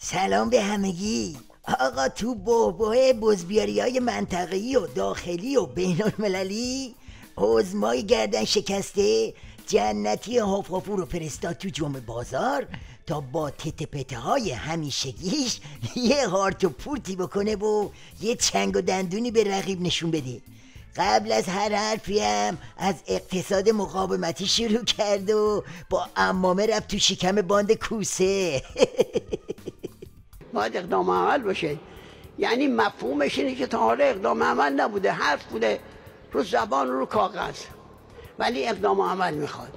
سلام به همگی. آقا تو بحبوح بزبیاری های منطقه‌ای و داخلی و بین المللی عظمای گردن شکسته جنتی هافافو رو فرستاد تو جمعه بازار تا با تته پته های همیشگیش یه هارت و پورتی بکنه و یه چنگ و دندونی به رقیب نشون بده. قبل از هر حرفی هم از اقتصاد مقاومتی شروع کرد و با عمامه رفت تو شکم باند کوسه. باید اقدام عمل باشه. یعنی مفهومش اینه که تا حالا اقدام عمل نبوده، حرف بوده رو زبان رو کاغذ، ولی اقدام عمل میخواد.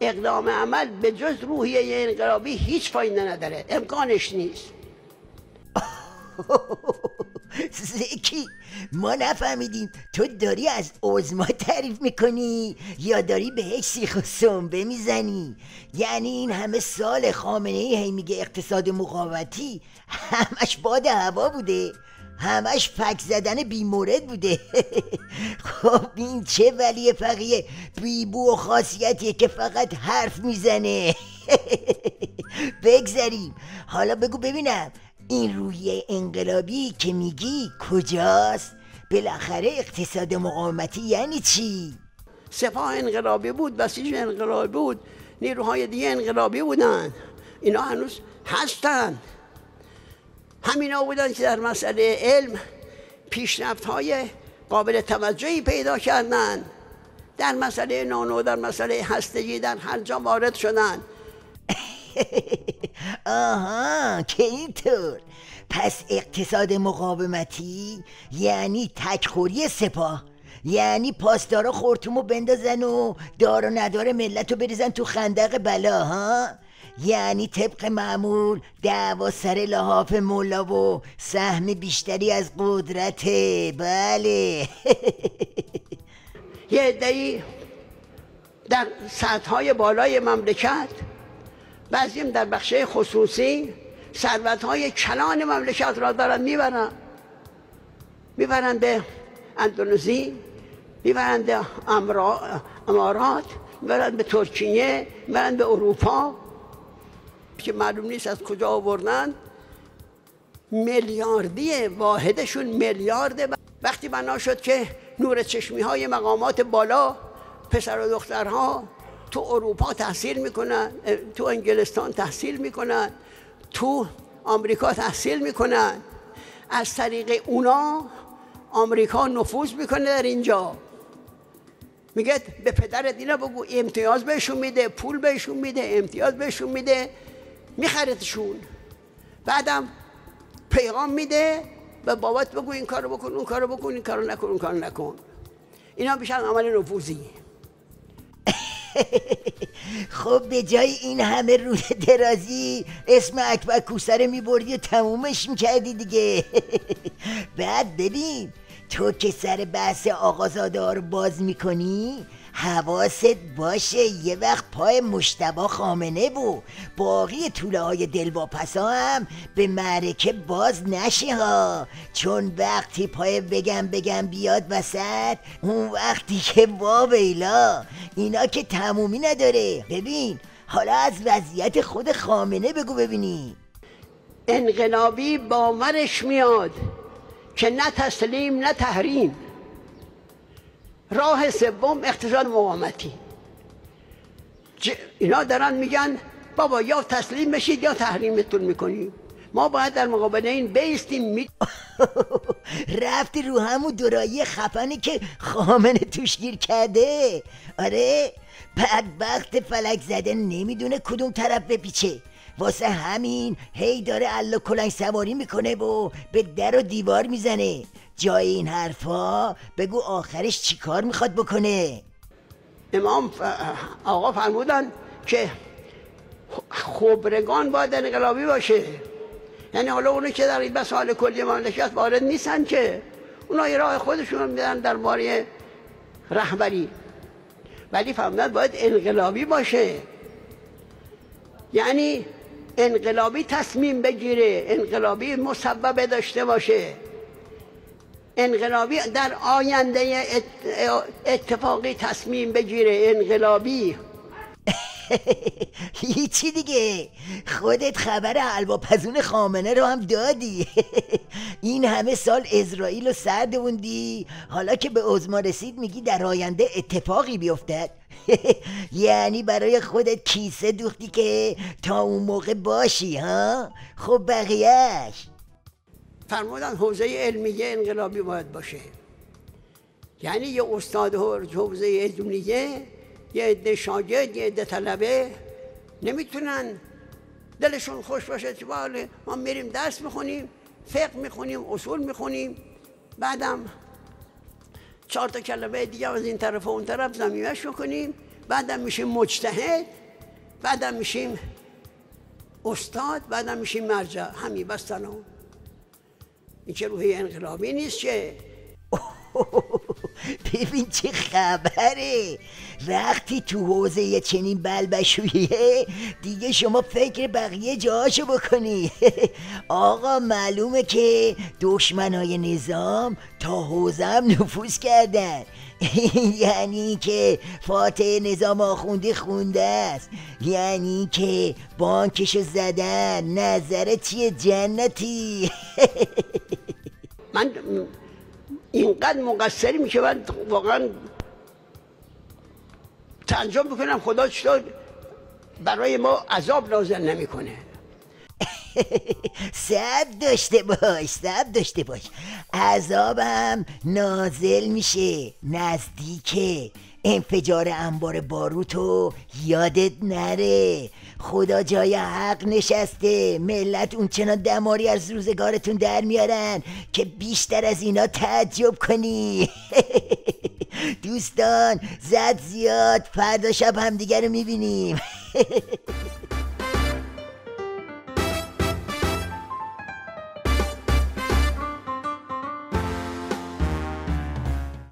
اقدام عمل به جز روحیه انقلابی هیچ فایده نداره، امکانش نیست. زکی ما نفهمیدیم تو داری از عظما تعریف میکنی یا داری بهش سیخ و سنبه میزنی؟ یعنی این همه سال خامنه ای هی میگه اقتصاد مقاومتی، همش باد هوا بوده، همش فک زدن بی مورد بوده. خب این چه ولی فقیه بیبو و خاصیتیه که فقط حرف میزنه. بگذاریم، حالا بگو ببینم این روحیه انقلابی که میگی کجاست؟ بالاخره اقتصاد مقاومتی یعنی چی؟ سپاه انقلابی بود، بسیج انقلابی بود، نیروهای دیگه انقلابی بودن، اینا هنوز هستن. همینا بودن که در مسئله علم پیشرفت‌های قابل توجهی پیدا کردن، در مسئله نانو، در مسئله هستگی، در هر جا وارد شدن. آها که اینطور. پس اقتصاد مقاومتی یعنی تکخوری سپاه، یعنی پاسدارا خورتومو بندازن و دار و ندار ملتو بریزن تو خندق بلا ها؟ یعنی طبق معمول دعوا سر لحاف مولا و سهم بیشتری از قدرته. بله. یه عده‌ای در سطح‌های بالای مملکت، بعضیم در بخش خصوصی ثروت‌های کلان مملکت را دارن میبرن به اندونزی، میبرن به امارات، میبرن به ترکیه، میبرن به اروپا که معلوم نیست از کجا آوردن. میلیاردی، واحدشون میلیارده. وقتی بنا شد که نور چشمی های مقامات بالا، پسر و دخترها تو اروپا تحصیل میکنن، تو انگلستان تحصیل میکنن، تو آمریکا تحصیل میکنن، از طریق اونا آمریکا نفوذ میکنه در اینجا. میگه به پدرت اینا بگو، امتیاز بهشون میده، پول بهشون میده، امتیاز بهشون میده، میخردشون. بعدم پیغام میده به بابات بگو این کارو بکن، اون کارو بکن، این کارو نکن، اون کارو نکن. اینا میشن عمل نفوذی. خب به جای این همه روی درازی اسم اکبر کوسه میبردی و تمومش میکردی دیگه. بعد ببین تو که سر بحث آقازاده ها رو باز میکنی، حواست باشه یه وقت پای مجتبی خامنه و باقی توله های دلواپسا هم به معرکه باز نشه ها، چون وقتی پای بگم بیاد وسط، اون وقتی که ویلا اینا که تمومی نداره. ببین حالا از وضعیت خود خامنه بگو ببینی. انقلابی باورش میاد که نه تسلیم نه تحریم. راه سوم اقتصاد مقاومتی. اینا دارن میگن بابا یا تسلیم بشید یا تحریمتون میکنیم. ما باید در مقابل این بیستیم. رفتی رو همون دورایی خفنی که خامنه توش گیر کرده. آره بدبخت فلک زده نمیدونه کدوم طرف بپیچه، واسه همین هی داره الا کلنگ سواری میکنه و به در و دیوار میزنه. جای این حرفا بگو آخرش چی کار میخواد بکنه؟ امام آقا فرمودن که خبرگان باید انقلابی باشه. یعنی حالا اونو که در این مسائل کلی مملکت وارد نیستن که اونا یه راه خودشون میدن در باره رهبری، ولی فرمودن باید انقلابی باشه. یعنی انقلابی تصمیم بگیره، انقلابی مسبب داشته باشه، انقلابی در آینده اتفاقی تصمیم بگیره، انقلابی. هیچی دیگه، خودت خبر حلوا پزون خامنه رو هم دادی. این همه سال اسرائیل رو سردوندی، حالا که به عظما رسید میگی در آینده اتفاقی بیفتد. یعنی برای خودت کیسه دوختی که تا اون موقع باشی ها؟ خب بقیهش فرمودن حوزه علمیه انقلابی باید باشه، یعنی یه استاد حوزه علمیه، یه عده شاگرد، یه عده طلبه نمیتونن دلشون خوش باشه که بله ما میریم درس میخونیم، فقه میخونیم، اصول میخونیم، بعدم 4 تا کلمه دیگه از این طرف و اون طرف ضمیمش میکنیم، بعدم میشیم مجتهد، بعدم میشیم استاد، بعدم میشیم مرجع. همین بس تنها. این چه روحیه انقلابی نیست که. ببین چه خبره، وقتی تو حوزه چنین بلبشویه دیگه شما فکر بقیه جاهاشو بکنی. آقا معلومه که دشمنای نظام تا حوزه هم نفوذ کردن. یعنی که فاتح نظام آخوندی خونده است، یعنی که بانکشو زدن. نظرت چیه جنتی؟ من اینقدر مقصریم که من واقعا تعجب میکنم خدا چطور برای ما عذاب نازل نمیکنه. صبر داشته باش، عذابم نازل میشه، نزدیکه. انفجار انبار باروتو یادت نره، خدا جای حق نشسته. ملت اونچنان دماری از روزگارتون در میارن که بیشتر از اینا تعجب کنی. دوستان زد زیاد، فردا شب همدیگه رو میبینیم.